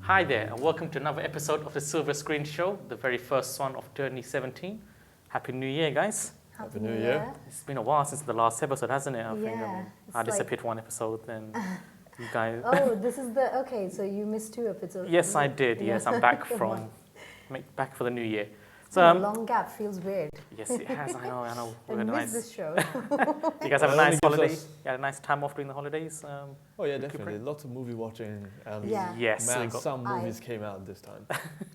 Hi there, and welcome to another episode of the Silver Screen Show, the very first one of 2017. Happy New Year, guys. Happy New Year. It's been a while since the last episode, hasn't it? I it's disappeared one episode, then you guys... Oh, this is the... Okay, so you missed 2 episodes. Yes, I did. Yeah. Yes, I'm back back for the new year. So, a long gap feels weird. Yes, it has. I know. I miss this show. You guys have a nice holiday? You had a nice time off during the holidays? Oh yeah, definitely. Lots of movie watching. Yes. Man, some movies came out this time.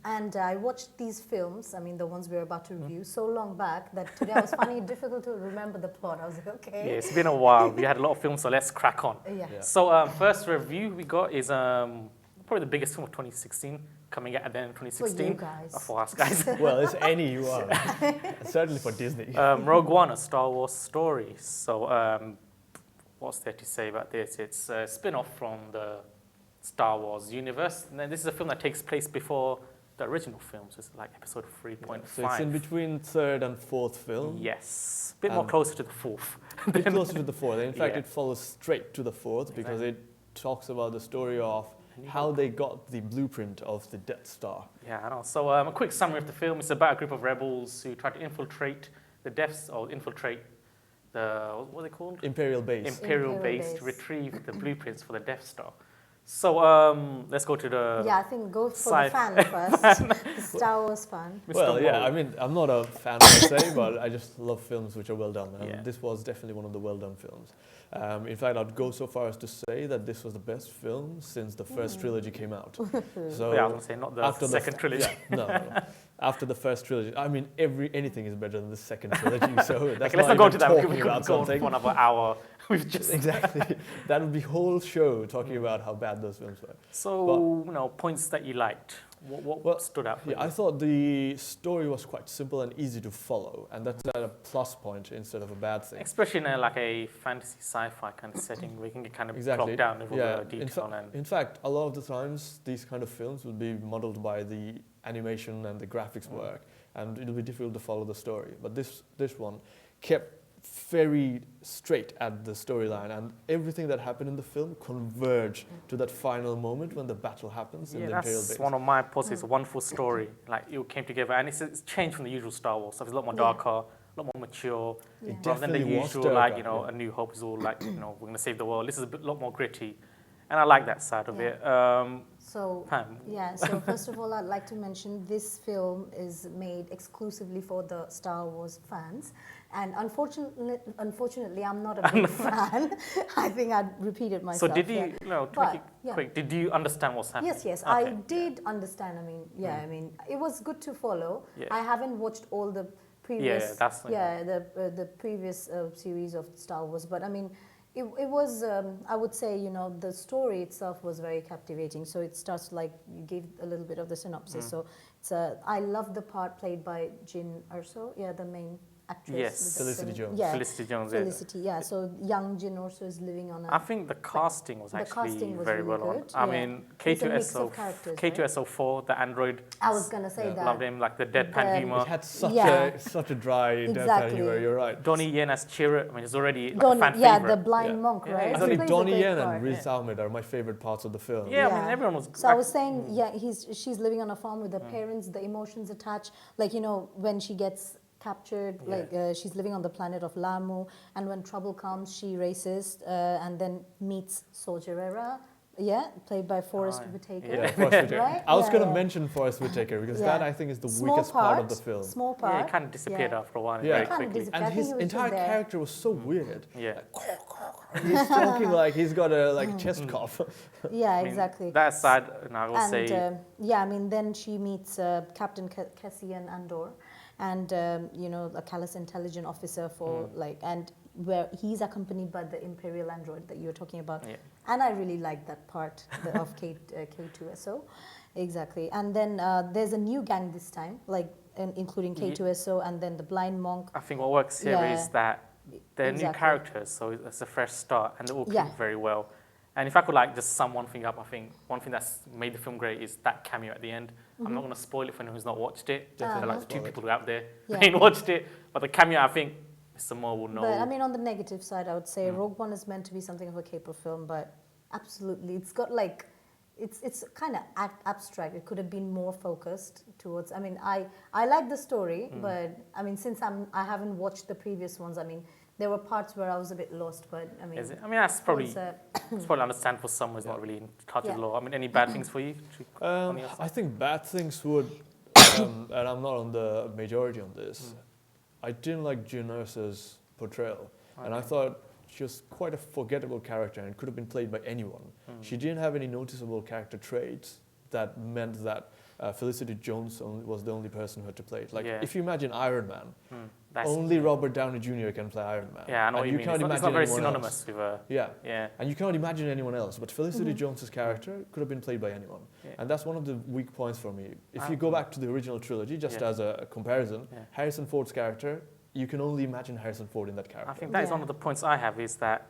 And I watched these films, I mean the ones we're about to review, so long back that today I was finding it difficult to remember the plot. I was like, okay. Yeah, it's been a while. We had a lot of films, so let's crack on. Yeah. So first review we got is probably the biggest film of 2016, coming out at the end of 2016. For you guys. For us guys. Well, it's any you are. Certainly for Disney. Rogue One, a Star Wars story. So what's there to say about this? It's a spin-off from the Star Wars universe. And then this is a film that takes place before the original films. It's like episode 3.5. So it's in between third and fourth film. Yes. A bit more closer to the fourth. A bit closer to the fourth. In fact, it follows straight to the fourth because it talks about the story of how they got the blueprint of the Death Star. Yeah, I know. So a quick summary of the film. It's about a group of rebels who try to infiltrate the infiltrate the, what are they called? Imperial base. Imperial base to retrieve the blueprints for the Death Star. So let's go to the... Yeah, I think go for the fan first. The Star Wars fan. Well, yeah, I mean, I'm not a fan per se, but I just love films which are well done. And this was definitely one of the well done films. In fact, I'd go so far as to say that this was the best film since the first trilogy came out. So yeah, I was going to say, not the second trilogy. Yeah, no. After the first trilogy, I mean, anything is better than the second trilogy. So that's let's not go to that. We could go something. for another hour. We've just exactly. That would be whole show talking about how bad those films were. So, points that you liked. What stood out for you? I thought the story was quite simple and easy to follow, and that's a plus point instead of a bad thing. Especially in a fantasy sci-fi kind of setting, where you can get kind of clogged down with all the detail. In fact, a lot of the times, these kind of films will be modeled by the animation and the graphics work, and it'll be difficult to follow the story. But this one kept very straight at the storyline, and everything that happened in the film converged to that final moment when the battle happens in the Imperial base. That's one of my positives. A wonderful story. Like, it came together, and it's changed from the usual Star Wars stuff. It's a lot more darker, a lot more mature. Rather than the usual, A New Hope is all like, we're going to save the world. This is a lot more gritty, and I like that side of it. So first of all, I'd like to mention this film is made exclusively for the Star Wars fans. And unfortunately, I'm not a big fan. I think I'd repeated myself. So did you, quick, did you understand what's happening? Yes, okay. I did understand. I mean, it was good to follow. Yeah. I haven't watched all the previous, the previous series of Star Wars, but I mean, it was, I would say, the story itself was very captivating. So it starts like, you gave a little bit of the synopsis. So it's I love the part played by Jyn Erso, the main actress. Yes, Felicity Jones. Yeah, Felicity Jones. Felicity, So young Jyn Erso is living on I think the casting was actually very well good. on. I mean, K2SO4, the android. I was going to say that. Loved him, like the deadpan humor. It had such a dry deadpan humor, you're right. Donnie Yen as Chirrut, I mean, he's already a fan favorite. The blind monk, right? Actually, Donnie Yen and Riz Ahmed are my favorite parts of the film. Yeah, I mean, everyone was... So I was saying, she's living on a farm with her parents, the emotions attached, like, when she gets captured, she's living on the planet of Lamu, and when trouble comes, she races and then meets Saw Gerrera, played by Forrest Whitaker. Yeah, Forrest Whitaker. Right? I was going to mention Forrest Whitaker because that I think is the weakest part of the film. Small part. Yeah, he kind of disappeared after a while very quickly. And his entire character was so weird. Yeah. He's talking like he's got a chest cough. Yeah, exactly. That side, I will say... then she meets Captain Cassian Andor, and a callous intelligent officer for and where he's accompanied by the Imperial android that you were talking about. Yeah. And I really like that part of K2SO. Exactly. And then there's a new gang this time, including K2SO and then the blind monk. I think what works here is that they're new characters, so it's a fresh start, and they all click very well. And if I could just sum one thing up, I think one thing that's made the film great is that cameo at the end. I'm not going to spoil it for anyone who's not watched it. There are the 2 people who are out there who ain't watched it. But the cameo, I think, Mr. Moore will know. But I mean, on the negative side, I would say Rogue One is meant to be something of a caper film, but absolutely, it's got it's kind of abstract. It could have been more focused towards. I mean, I like the story, but I mean, since I haven't watched the previous ones. I mean, there were parts where I was a bit lost, but I mean, that's probably it's probably understandable. Someone who's not really in touch with law. I mean, any bad things for you? I think bad things would, and I'm not on the majority on this. I didn't like June Erso's portrayal, and I thought she was quite a forgettable character and could have been played by anyone. She didn't have any noticeable character traits that meant that Felicity Jones was the only person who had to play it. Like, if you imagine Iron Man, only Robert Downey Jr. can play Iron Man. Yeah, I know what you mean. It's not very synonymous with and you cannot imagine anyone else. But Felicity Jones's character could have been played by anyone. And that's one of the weak points for me. If you go back to the original trilogy, just as a comparison, Harrison Ford's character, you can only imagine Harrison Ford in that character. I think that is one of the points I have, is that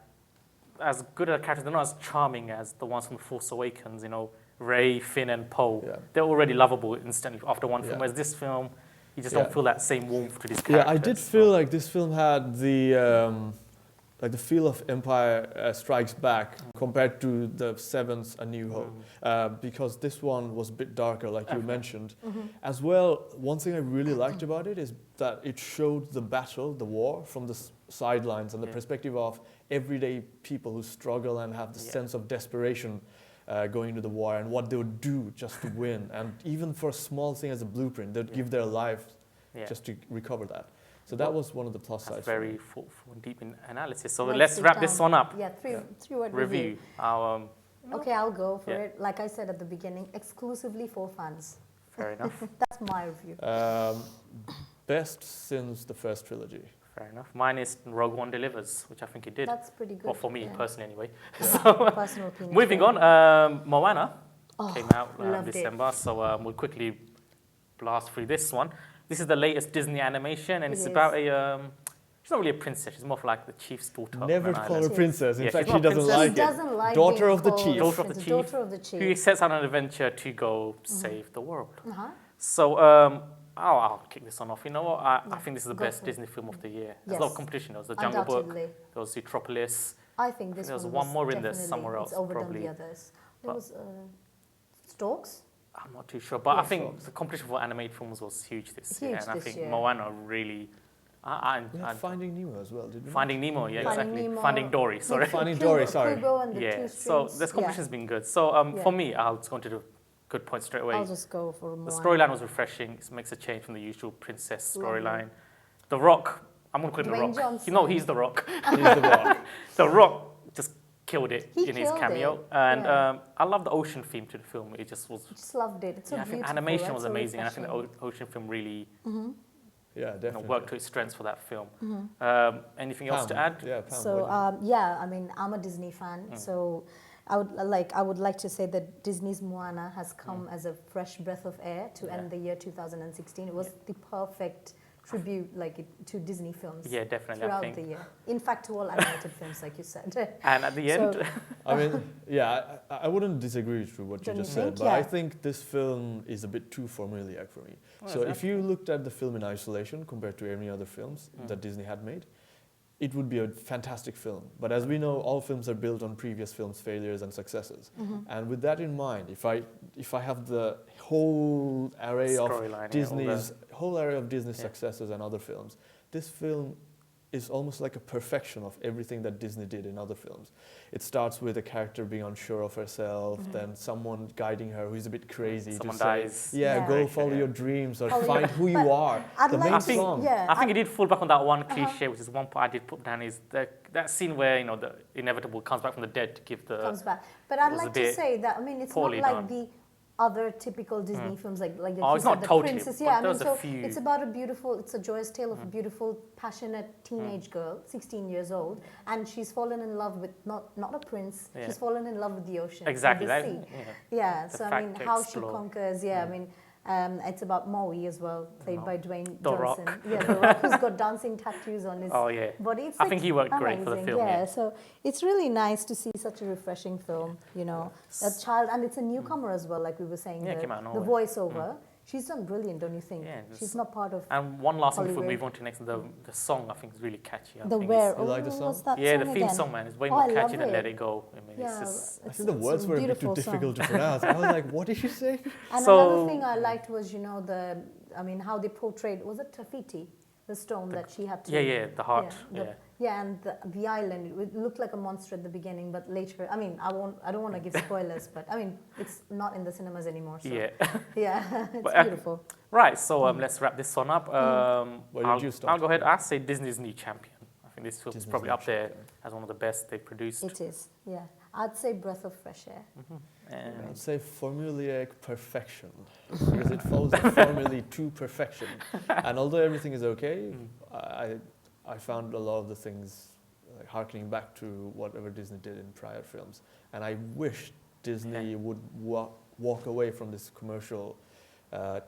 as good a character, they're not as charming as the ones from The Force Awakens, you know, Rey, Finn and Poe. They're already lovable instantly after one film, whereas this film, you just don't feel that same warmth to these characters. Yeah, I did feel like this film had the feel of Empire Strikes Back compared to the Seventh A New Hope, because this one was a bit darker, like you mentioned. As well, one thing I really liked about it is that it showed the battle, the war, from the sidelines and the perspective of everyday people who struggle and have the sense of desperation going into the war and what they would do just to win. And even for a small thing as a blueprint, they'd give their life just to recover that. So that was one of the plus sides. Very thoughtful and deep in analysis. So let's wrap this one up. Yeah, three-word review. Okay, I'll go for it. Like I said at the beginning, exclusively for fans. Fair enough. That's my review. Best since the first trilogy. Fair enough. Mine is Rogue One Delivers, which I think it did. That's pretty good. Well, for me personally, anyway. So, personal opinion. Moving on, Moana came out in December, so we'll quickly blast through this one. This is the latest Disney animation, and it's about a. She's not really a princess. She's more of like the chief's daughter. Never call her princess. In fact, she doesn't like it. Daughter of the chief. Daughter of the chief. Who sets out on an adventure to go save the world. So. I'll kick this one off. You know what? I think this is the best Disney film of the year. There's a lot of competition. There was The Jungle Book, there was Zootropolis. I think this there was one more in there somewhere else. It's over than the others. There was Storks? I'm not too sure. But I think the competition for animated films was huge this year. And I think Moana really... Finding Nemo as well, didn't we? Finding Nemo, exactly. Finding Dory, sorry. Finding Dory, sorry. So this competition's been good. So for me, I'll just go into the good point straight away. I'll just go for Moana. The storyline was refreshing. It makes a change from the usual princess storyline. The Rock, I'm going to call him The Rock. Johnson. He's The Rock. He's The Rock. The Rock just killed it in his cameo. And I love the ocean theme to the film. It just was... Just loved it. It's so beautiful. I think animation was amazing. And I think the ocean film really... definitely. Worked to its strengths for that film. Anything else to add? Yeah, Pam, so I mean, I'm a Disney fan, so I would like to say that Disney's Moana has come as a fresh breath of air to end the year 2016. It was the perfect tribute to Disney films. Yeah, definitely. Throughout the year. In fact, to all animated films, like you said. And at the end, I mean, I wouldn't disagree with what you just said, but I think this film is a bit too formulaic for me. So if you looked at the film in isolation compared to any other films that Disney had made, it would be a fantastic film. But as we know, all films are built on previous films' failures and successes. And with that in mind, if I have the whole array of Disney's successes and other films, this film is almost like a perfection of everything that Disney did in other films. It starts with a character being unsure of herself, then someone guiding her who's a bit crazy. Someone dies. Go follow your dreams or find who you are. The main song. I think it did fall back on that one cliche, which is one part I did put down, is that scene where the inevitable comes back from the dead to give the... Comes back. But I'd like to say that, I mean, it's not like the other typical Disney films like it's not the totally, princess. It's about it's a joyous tale of a beautiful, passionate teenage girl, 16 years old, and she's fallen in love with not a prince. She's fallen in love with the ocean. Exactly. The sea. So I mean, how she conquers. I mean. It's about Maui as well, played by Dwayne Johnson. Rock. The Rock, who's got dancing tattoos on his body. I think he worked great for the film. So it's really nice to see such a refreshing film. A child, and it's a newcomer as well, like we were saying. The voiceover she's done brilliant, don't you think? Yeah, she's not part of. And one last thing before we Hollywood. move on to next, the song I think is really catchy. The Where? You like the song? What's that Yeah, song the theme again? song, man, is way more I catchy love than it. Let It Go. I mean, Yeah, it's just, I think the words were a bit too difficult to pronounce. I was like, what did she say? And So- another thing I liked was, you know, how they portrayed, was it Tafiti? The stone that she had to. yeah, the heart. And the island. It looked like a monster at the beginning, but later. I mean, I don't want to give spoilers, but I mean, it's not in the cinemas anymore. So. Yeah. Yeah, it's But, beautiful. Right, so let's wrap this one up. Where did you start? I'll go ahead. I'll say Disney's new champion. I think this film is Disney's probably new up there as one of the best they've produced. It is. Yeah, I'd say breath of fresh air. And I'd say formulaic perfection, because it follows the formulae to perfection. And although everything is okay, I found a lot of the things like harkening back to whatever Disney did in prior films. And I wish Disney would walk away from this commercial,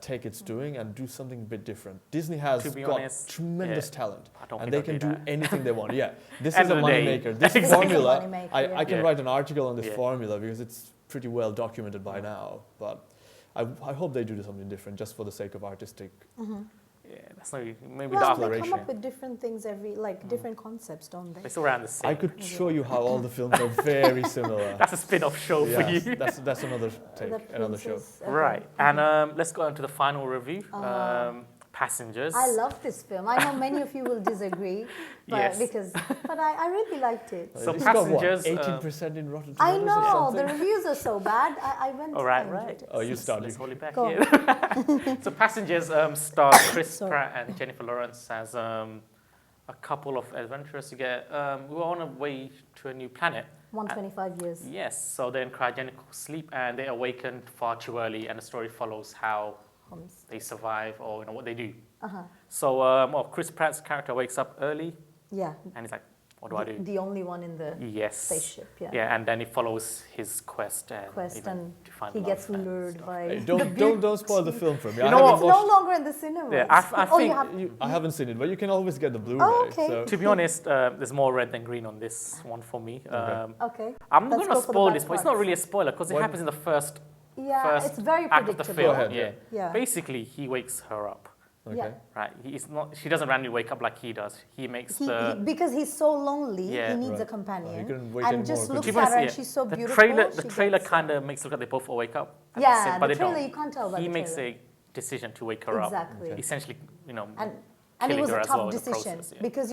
take its doing and do something a bit different. Disney has got honest, tremendous talent, I don't and think they can they'll do do that. anything they want. Yeah, this End is a of the day. moneymaker. This Exactly. formula, Moneymaker, I can yeah. write an article on this Yeah. formula because it's pretty well documented by now. But I hope they do something different just for the sake of artistic. yeah, that's not maybe the Well, they come exploration. up with different things different concepts, don't they? It's still around the same. I could show you how all the films are very similar. That's a spin-off show for Yes, you. that's another take, The another show. princess, okay. Right, and let's go on to the final review. Passengers. I love this film. I know many of you will disagree, but Yes. but I really liked it. So It's got what, Passengers, 18% in Rotten I Tomatoes or know the something? reviews are so bad. I went. All right, I right. enjoyed it. Oh, you start. Let's hold it back Go here. So Passengers star Chris Sorry. Pratt and Jennifer Lawrence as a couple of adventurers who who are on a way to a new planet. 125 years. Yes, so they're in cryogenic sleep and they awakened far too early, and the story follows how Homes. they survive or what they do. Uh-huh. So Chris Pratt's character wakes up early Yeah. and he's like, what do I do? The only one in the Yes. spaceship. Yeah. Yeah, and then he follows his quest and, And to find he love gets and lured stuff. by. Hey, the don't spoil the film for me. You I know haven't what? It's watched- no longer in the cinemas. Yeah, I oh, think- you have. I haven't seen it, but you can always get the Blu-ray. Oh, okay. So. To be honest, there's more red than green on this one for me. Okay. I'm not Let's going go to for the spoil bad this, but it's not parts. really a spoiler because it What- happens in the first Yeah, it's very act of the predictable. film. Go ahead, yeah. yeah. Basically, he wakes her up. Okay. Yeah. Right, she doesn't randomly wake up like he does. He makes Because he's so lonely, Yeah. he needs Right. a companion. he couldn't wait and anymore, just could looks he? To be at honest, her and yeah, she's so the beautiful. The she trailer gets- kind of makes it look like they both wake up. at the Yeah, same, but the they don't. trailer, you can't tell by He the makes trailer. a decision to wake her up. Exactly. Okay. Essentially, And it killing was her a as tough well in the decision process, yeah. because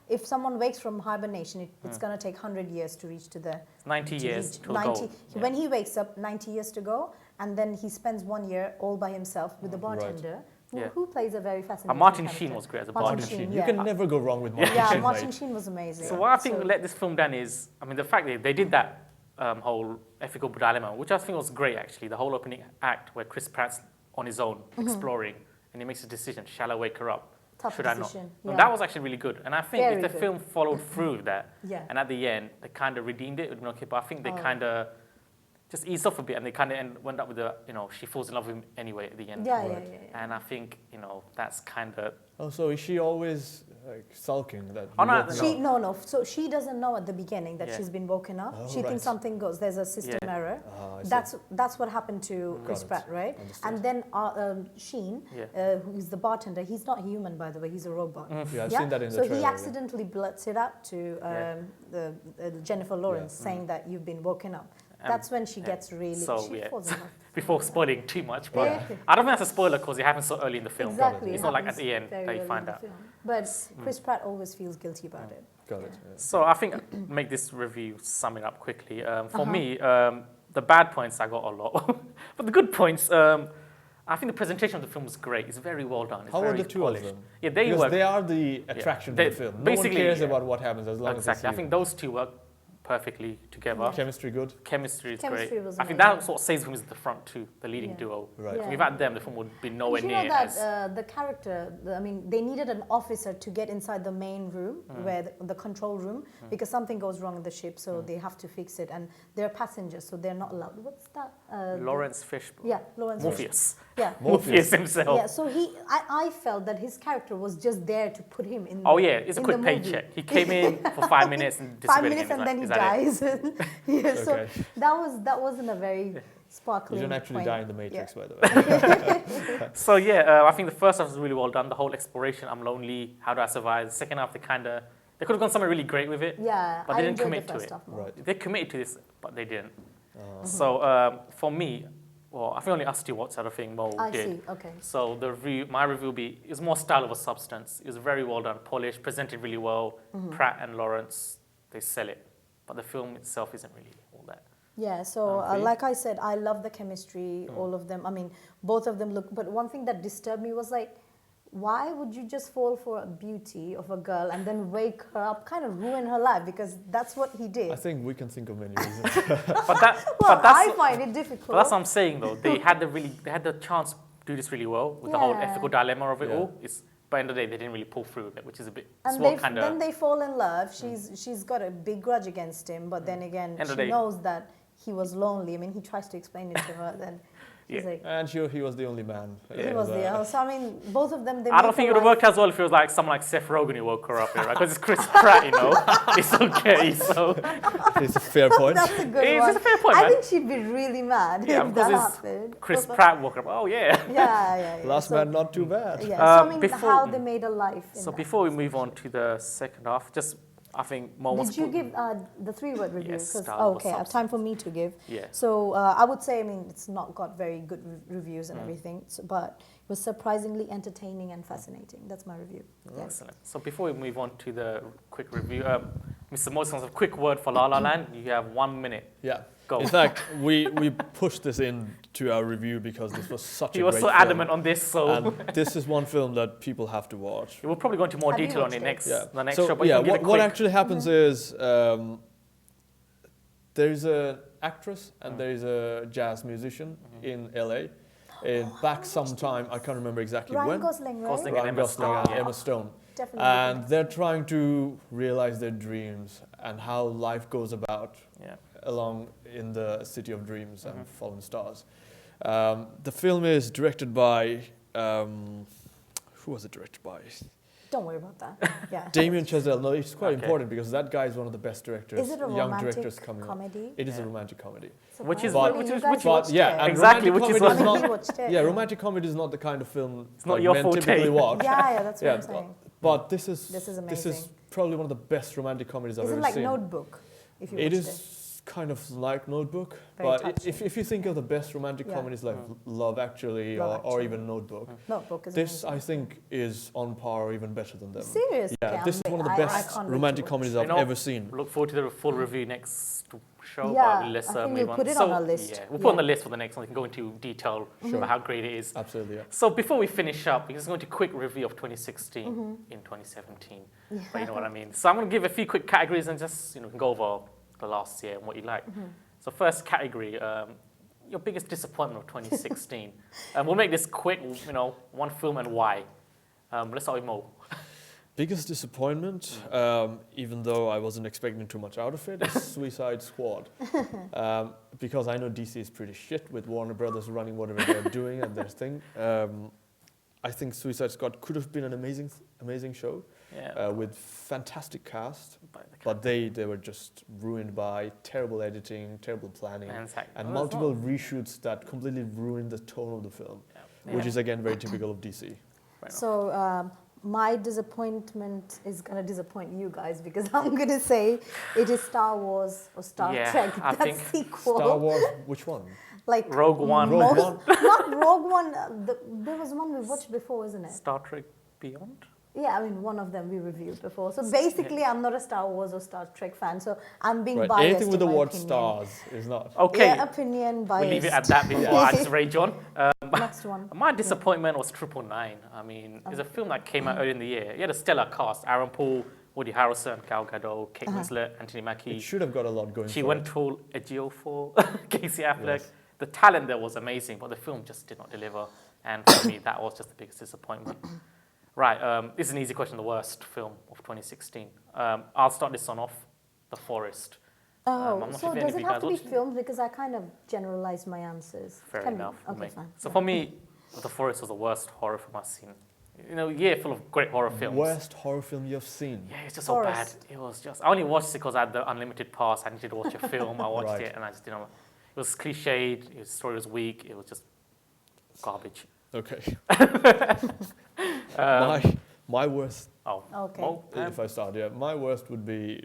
if someone wakes from hibernation, it's going to take 100 years to reach to the 90 years reach to 90. go. Yeah. When he wakes up, 90 years to go, and then he spends 1 year all by himself with the Right. bartender, Yeah. who plays a very fascinating Martin character. Sheen was great as a Martin bartender. Sheen, You yeah. can never go wrong with Martin Yeah, Sheen, Martin mate. Sheen was amazing. So what I think let this film down is, I mean, the fact that they did that whole ethical dilemma, which I think was great actually, the whole opening act where Chris Pratt's on his own, exploring, and he makes a decision, shall I wake her up? Tough Should decision, I not? yeah. And that was actually really good. And I think Very if the good. film followed through with that, Yeah. and at the end, they kind of redeemed it, it would be okay, but I think they Oh. kind of just eased off a bit, and they kind of went up with she falls in love with him anyway at the end. Yeah, Right. yeah. And I think, that's kind of, Oh, so is she always sulking that? Oh, you no, woke me no. up? No. So she doesn't know at the beginning that Yeah. she's been woken up. Oh, she right. thinks something goes. There's a system Yeah. error. Ah, I see. That's what happened to Chris it. Pratt, right? Understood. And then Sheen, Yeah. who's the bartender, he's not human, by the way. He's a robot. Yeah, I've seen that in the so trailer. he yeah. accidentally blurts it out to Yeah. the Jennifer Lawrence, saying that you've been woken up. That's when she gets really. So, she yeah. falls in love. before spoiling too much, but Yeah. I don't think that's a spoiler because it happens so early in the film. Exactly. It's it not like at happens the end very that you early find in the out. film. But Chris Pratt always feels guilty about it. Got it. Yeah. So I think make this review summing up quickly. For Uh-huh. me, the bad points I got a lot, but the good points, I think the presentation of the film was great. It's very well done. It's How are very the two polished. of them? Yeah, they Because work they are the attraction They- of the film. No one basically, cares yeah. about what happens as long exactly. as I think those two work perfectly together. chemistry good. Chemistry is Chemistry great. was I think amazing. that sort of saves them as the front two, the leading Yeah. duo. Right. Yeah. Without them, the film would be nowhere Did you near know that as. the character, they needed an officer to get inside the main room, where the control room, because something goes wrong in the ship, so they have to fix it, and they're passengers, so they're not allowed. What's that? Lawrence Fishburne. Yeah, Lawrence. Morpheus. Yeah. Morpheus himself. Yeah, so I felt that his character was just there to put him in. Oh yeah, it's a in quick the movie. paycheck. He came in for 5 minutes and 5 disappeared minutes again. and then he Is that it? dies. Yeah, so Okay. that wasn't a very sparkling. You don't actually point. die in the Matrix, by the way. So I think the first half was really well done. The whole exploration, I'm lonely, how do I survive? The second half, they could have gone somewhere really great with it. Yeah, but they didn't commit to it. Right. They committed to this, but they didn't. So for me, well, I think only us two watched that. I think Mo did. I see. Okay. So my review will be, it was more style over substance. It was very well done, polished, presented really well. Pratt and Lawrence, they sell it, but the film itself isn't really all that. Yeah, so like I said, I love the chemistry, all of them. I mean, both of them look, but one thing that disturbed me was like, why would you just fall for a beauty of a girl and then wake her up, kind of ruin her life? Because that's what he did. I think we can think of many reasons. I find it difficult. But that's what I'm saying, though. They had the chance to do this really well with the whole ethical dilemma of it all. But at the end of the day, they didn't really pull through with it, which is a bit. And then they fall in love. She's got a big grudge against him, but then again, she knows that he was lonely. I mean, he tries to explain it to her. Then she's like, and sure, he was the only man. He was the only. So I mean, both of them. I don't think it would have worked as well if it was like someone like Seth Rogen who woke her up here, right? Because it's Chris Pratt, you know. It's okay. So it's a fair point. That's a good one. It's a fair point, man. I think she'd be really mad if that happened. Chris Pratt woke her up. Oh yeah. Yeah. Last man, not too bad. Yeah. So I mean, how they made a life. So before we move on to the second half, just. I think Mo wants to give the 3-word review? Yes, okay, I have time for me to give. Yeah. So I would say, I mean, it's not got very good reviews and everything, but it was surprisingly entertaining and fascinating. That's my review. Excellent. So before we move on to the quick review, Mr. Moses, a quick word for La La Land. You have 1 minute. Yeah. Go. In fact, we pushed this into our review because this was such a great film. He was so adamant on this, so... And this is one film that people have to watch. We'll probably go into more detail on it next show. But what actually happens is there's an actress and there's a jazz musician in LA. Back sometime, I can't remember exactly when. Ryan Gosling, right? Ryan Gosling and Emma Stone. Definitely. And they're trying to realize their dreams and how life goes about along in the city of dreams and fallen stars. The film is directed by, who was it directed by? Don't worry about that. Yeah. Damien Chazelle. No, it's quite important because that guy is one of the best directors. Is it a young directors coming comedy? It is a romantic comedy. Which is exactly which is what romantic comedy is not the kind of film it's not your forte. Typically watch. Yeah, that's what I'm saying. But this is amazing. This is probably one of the best romantic comedies I've ever seen. Is it like Notebook? If you it is kind of like Notebook, but if you think of the best romantic comedies like Love Actually or even Notebook, Notebook is this I think is on par or even better than them. Seriously? Yeah, this is one of the best romantic comedies I've ever seen. Look forward to the full review next show. Yeah, but let's I think move we'll put it on our list. Yeah, we'll put on the list for the next one. We can go into detail about how great it is. Absolutely, yeah. So before we finish up, we're just going to quick review of 2016 in 2017. Yeah. But you know what I mean. So I'm going to give a few quick categories and just we can go over the last year and what you like. So first category, your biggest disappointment of 2016. We'll make this quick, one film and why. Let's start with Mo. Biggest disappointment, even though I wasn't expecting too much out of it, is Suicide Squad. Because I know DC is pretty shit with Warner Brothers running whatever they're doing and their thing. I think Suicide Squad could have been an amazing show with fantastic cast, but they were just ruined by terrible editing, terrible planning, and multiple reshoots that completely ruined the tone of the film, which is again very typical of DC. So my disappointment is going to disappoint you guys because I'm going to say it is Star Wars or Star Trek. That sequel. Star Wars, which one? Like Rogue One. Not Rogue One. There was one we watched before, isn't it? Star Trek Beyond? Yeah, I mean, one of them we reviewed before. So basically, I'm not a Star Wars or Star Trek fan, so I'm being biased. Anything with the word stars is not. Okay. Yeah, opinion, biased. We'll leave it at that before I just rage on. Next one. My disappointment was 999. I mean, it's a film that came out early in the year. It had a stellar cast. Aaron Paul, Woody Harrelson, Gal Gadot, Kate Winslet, Anthony Mackie. It should have got a lot going She went all Ejiofor, Casey Affleck. Yes. The talent there was amazing, but the film just did not deliver. And for me, that was just the biggest disappointment. Right, this is an easy question, the worst film of 2016. I'll start this one off, The Forest. So does it have to be filmed? Because I kind of generalized my answers. Fair enough. Okay, fine. So for me, The Forest was the worst horror film I've seen. Year full of great horror films. Worst horror film you've seen? Yeah, it's just so bad. It was just, I only watched it because I had the unlimited pass. I needed to watch a film. I watched it and I just didn't. was cliched, his story was weak, it was just garbage. Okay. My worst. Oh, okay. Mo, If I start, my worst would be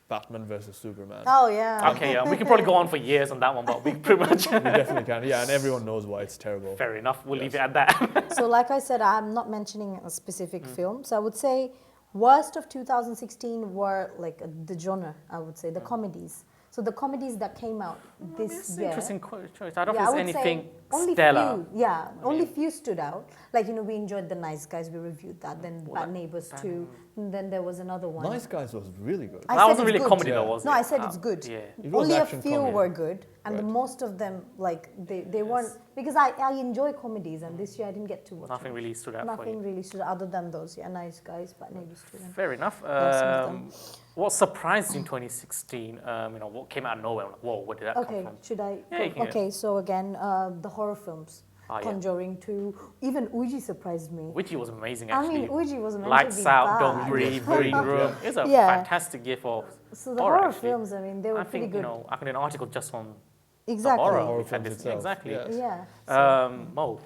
Batman versus Superman. Oh yeah. Okay, yeah, we could probably go on for years on that one, but we pretty much. We definitely can. Yeah, and everyone knows why it's terrible. Fair enough. We'll leave it at that. So, like I said, I'm not mentioning a specific film. So I would say worst of 2016 were like the genre. I would say the comedies. So the comedies that came out this year. Interesting choice. I don't think there's anything only stellar. Only few stood out. Like, we enjoyed The Nice Guys, we reviewed that. Then Bad Neighbors 2. And then there was another one. Nice Guys was really good. That wasn't really a comedy though, was it? No, I said it's good. Yeah. Only a few were good. And the most of them, like, they weren't. Because I enjoy comedies. And this year I didn't get to watch Nothing really stood out for you. Nothing really stood out other than those. Yeah, Nice Guys, Bad Neighbors 2. Fair enough. What surprised you in 2016? What came out of nowhere? Like, whoa, where did that come from? Should I? Yeah, okay, so again, the horror films. Conjuring 2, even Ouija surprised me. Ouija was amazing, actually. I mean, Ouija was meant Lights to be Out, bad. Don't Breathe, Green Room. It's a fantastic year for So the horror films, I mean, they were pretty good. I can do an article just on exactly. the horror films itself. Exactly. Yes. Yeah. Mo.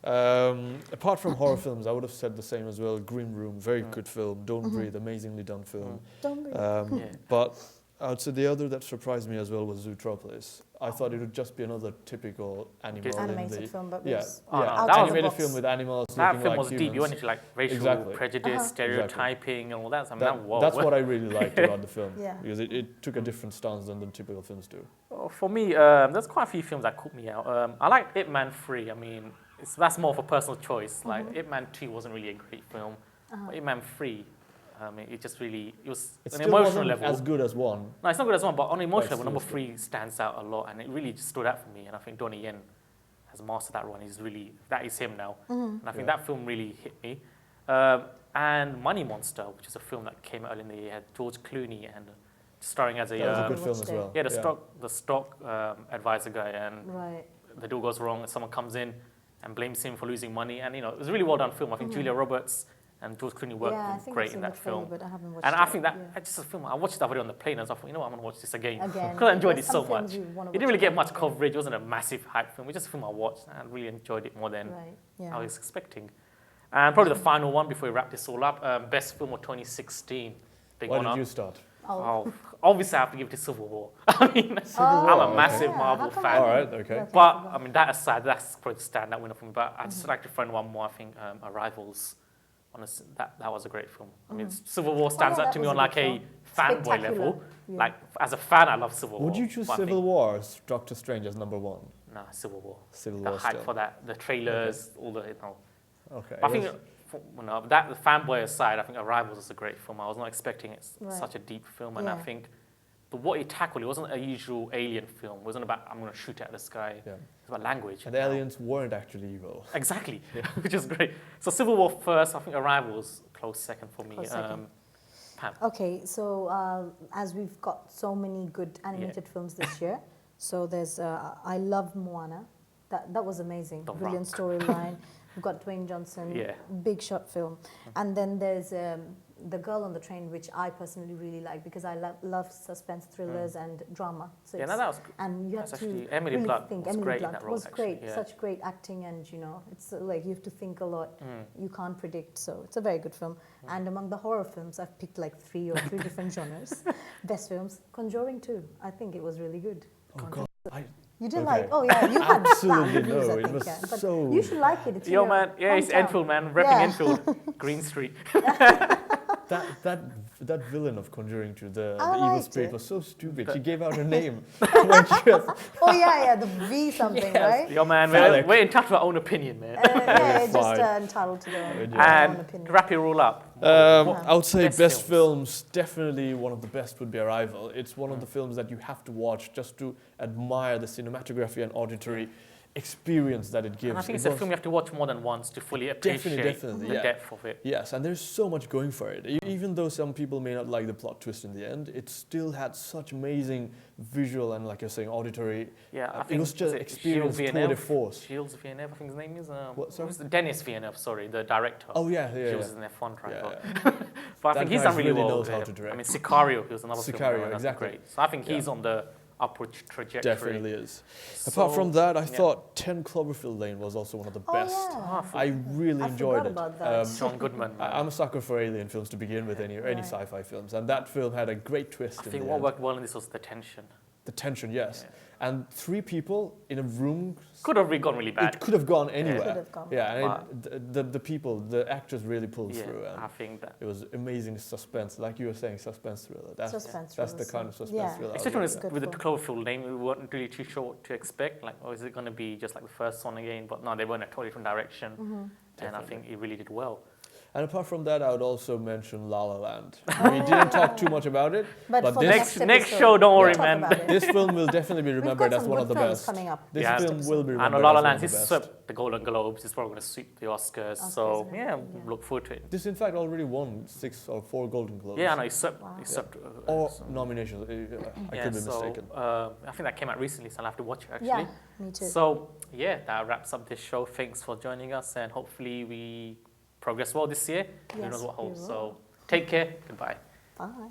Apart from horror films, I would have said the same as well. Green Room, very good film. Don't Breathe, amazingly done film. Don't Breathe. But I would say the other that surprised me as well was Zootropolis. I thought it would just be another typical animated film, but that was animated film with animals. That film like was humans. deep. You went into like racial prejudice, stereotyping, and all that. I mean, that's what I really liked about the film. Yeah. Because it took a different stance than the typical films do. For me, there's quite a few films that caught me out. I like Ip Man 3. I mean, that's more of a personal choice. Like Ip Man 2 wasn't really a great film, but Ip Man 3. I mean, it was an emotional level. As good as 1. No, it's not good as 1, but on an emotional level, number 3 stands out a lot, and it really just stood out for me. And I think Donnie Yen has mastered that role. That is him now. And I think that film really hit me. And Money Monster, which is a film that came out in the year, had George Clooney and starring as That was a good film as well. Yeah, the stock advisor guy, and the deal goes wrong, and someone comes in and blames him for losing money, and it was a really well done film. I think Julia Roberts and George Clooney worked great in that film. But I haven't watched and it. I think it's just a film. I watched that video on the plane and I thought, I'm going to watch this again. Because I enjoyed it so much. It didn't really get much coverage. It wasn't a massive hype film. It was just a film I watched and I really enjoyed it more than I was expecting. And probably the final one before we wrap this all up, best film of 2016. Why did you start? Obviously I have to give it to Civil War. I mean, I'm a massive Marvel fan. All right, okay. But, I mean, that aside, that's probably the standout winner for me. But I'd just like to throw in one more, I think, Arrivals. Honestly, that was a great film. I mean, Civil War stands out to me on like a fanboy level. Yeah. Like, as a fan, I love Civil War. Would you choose Civil War or Doctor Strange as number 1? Nah, Civil War. Civil War. The hype for that, the trailers, all the, Okay. But I think, that the fanboy aside, I think Arrivals is a great film. I was not expecting such a deep film, and I think what it tackled, it wasn't a usual alien film. It wasn't about, I'm going to shoot at the sky. Yeah. It's about language. And the aliens weren't actually evil. Exactly, which is great. So Civil War first, I think Arrivals close second for me. Pam. Okay, so as we've got so many good animated films this year, so there's, I love Moana. That was amazing. Brilliant storyline. We've got Dwayne Johnson, big shot film. And then there's The Girl on the Train, which I personally really like because I love suspense thrillers and drama. So that was and you have to actually, Emily really Blunt think. was Emily great Blunt in that role, was great, actually, such great acting, and it's like you have to think a lot. You can't predict, so it's a very good film. And among the horror films, I've picked like three different genres. Best films, Conjuring 2. I think it was really good. Oh God, you didn't like? Oh yeah, you had absolutely bad reviews, no. I It think, was so. You should like it. It's man, it's Enfield, man, repping Enfield, Green Street. That villain of Conjuring 2, the I evil spirit was so stupid. She gave out her name. The V something, right? Yo, man, we're entitled to our own opinion, man. Just entitled to their own opinion. Wrap it all up. I would say best films, definitely one of the best would be Arrival. It's one of the films that you have to watch just to admire the cinematography and auditory experience that it gives. And I think it's a film you have to watch more than once to fully appreciate the depth of it. Yes, and there's so much going for it. Even though some people may not like the plot twist in the end, it still had such amazing visual and, like you're saying, auditory. Yeah, I think it was just experience tour de force. Gilles Villeneuve, I think his name is. What, sorry? Dennis Villeneuve, sorry, the director. Oh yeah. Gilles is an F1 driver. But I think he's done really well. Knows how to direct. I mean, Sicario, he was another film. Exactly. Great. So I think he's on the upward trajectory. Definitely is. Apart from that, I thought 10 Cloverfield Lane was also one of the best. Yeah. I really enjoyed it. About that. John Goodman. I'm a sucker for alien films to begin with, any sci-fi films, and that film had a great twist. I think what worked well in this was the tension. The tension, yes. And 3 people in a room. Could have gone really bad. It could have gone anywhere. Could have gone. Yeah, and the actors really pulled through. And I think that it was amazing suspense, like you were saying, suspense thriller. That's the kind of suspense thriller. Especially with the Cloverfield name, we weren't really too sure what to expect. Like, oh, is it going to be just like the first one again? But no, they went in a totally different direction, and I think it really did well. And apart from that, I would also mention La La Land. We didn't talk too much about it, but this next show, don't worry, man. This film will definitely be remembered as one of the best. Coming up. This film will be remembered. I know La La Land has swept the Golden Globes. It's probably going to sweep the Oscars. So look forward to it. This, in fact, already won 6 or 4 Golden Globes. Yeah, I know. He swept. Or nominations. I could be mistaken. I think that came out recently, so I'll have to watch it actually. Yeah, me too. So that wraps up this show. Thanks for joining us, and hopefully we progress well this year. Who knows what holds. So take care. Goodbye. Bye.